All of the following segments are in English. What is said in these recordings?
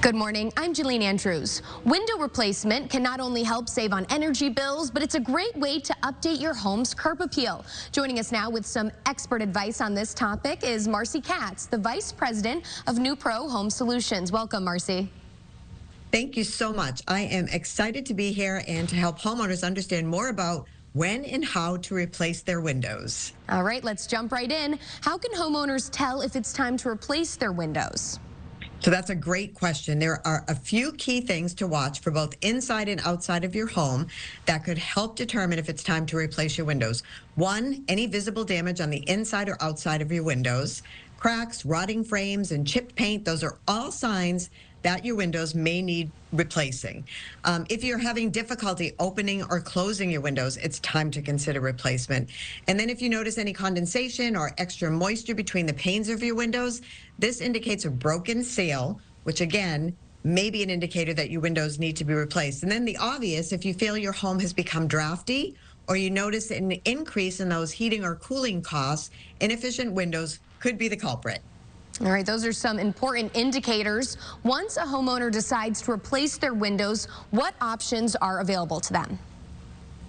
Good morning, I'm Jalene Andrews. Window replacement can not only help save on energy bills, but it's a great way to update your home's curb appeal. Joining us now with some expert advice on this topic is Marcy Katz, the Vice President of Newpro Home Solutions. Welcome, Marcy. Thank you so much. I am excited to be here and to help homeowners understand more about when and how to replace their windows. All right, let's jump right in. How can homeowners tell if it's time to replace their windows? So that's a great question. There are a few key things to watch for both inside and outside of your home that could help determine if it's time to replace your windows. One, any visible damage on the inside or outside of your windows. Cracks, rotting frames, and chipped paint, those are all signs that your windows may need replacing. If you're having difficulty opening or closing your windows, it's time to consider replacement. And then if you notice any condensation or extra moisture between the panes of your windows, this indicates a broken seal, which again, may be an indicator that your windows need to be replaced. And then the obvious, if you feel your home has become drafty or you notice an increase in those heating or cooling costs, inefficient windows could be the culprit. All right, those are some important indicators. Once a homeowner decides to replace their windows, what options are available to them?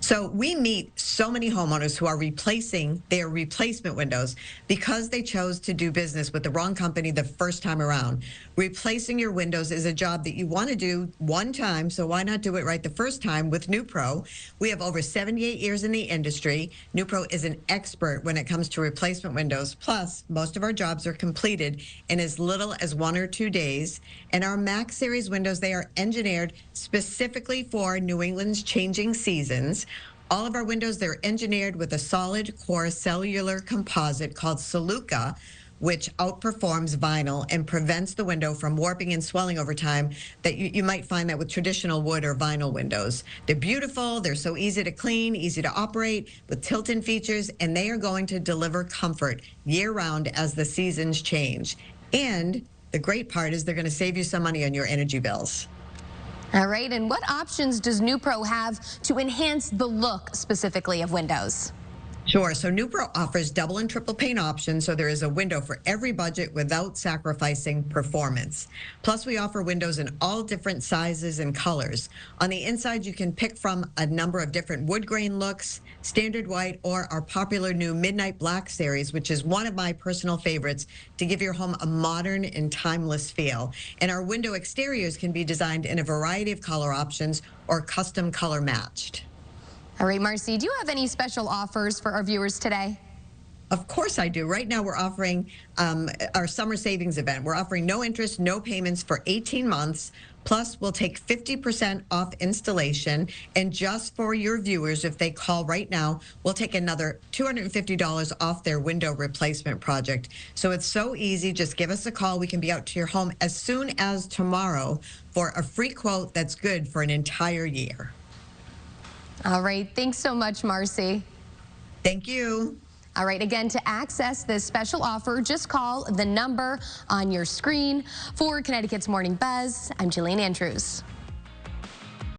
So we meet so many homeowners who are replacing their replacement windows because they chose to do business with the wrong company the first time around. Replacing your windows is a job that you want to do one time, so why not do it right the first time with Newpro? We have over 78 years in the industry. Newpro is an expert when it comes to replacement windows. Plus, most of our jobs are completed in as little as 1 or 2 days. And our Max Series windows, they are engineered specifically for New England's changing seasons. All of our windows, they're engineered with a solid core cellular composite called Silica, which outperforms vinyl and prevents the window from warping and swelling over time that you might find that with traditional wood or vinyl windows. They're beautiful, they're so easy to clean, easy to operate with tilt-in features, and they are going to deliver comfort year-round as the seasons change. And the great part is they're going to save you some money on your energy bills. All right, and what options does Newpro have to enhance the look specifically of windows? Sure. So Newpro offers double and triple pane options, so there is a window for every budget without sacrificing performance. Plus, we offer windows in all different sizes and colors. On the inside, you can pick from a number of different wood grain looks, standard white, or our popular new Midnight Black series, which is one of my personal favorites to give your home a modern and timeless feel. And our window exteriors can be designed in a variety of color options or custom color matched. All right, Marcy, do you have any special offers for our viewers today? Of course I do. Right now we're offering our summer savings event. We're offering no interest, no payments for 18 months. Plus, we'll take 50% off installation. And just for your viewers, if they call right now, we'll take another $250 off their window replacement project. So it's so easy. Just give us a call. We can be out to your home as soon as tomorrow for a free quote that's good for an entire year. All right, thanks so much, Marcy. Thank you. All right, again, to access this special offer, just call the number on your screen. For Connecticut's Morning Buzz, I'm Jalene Andrews.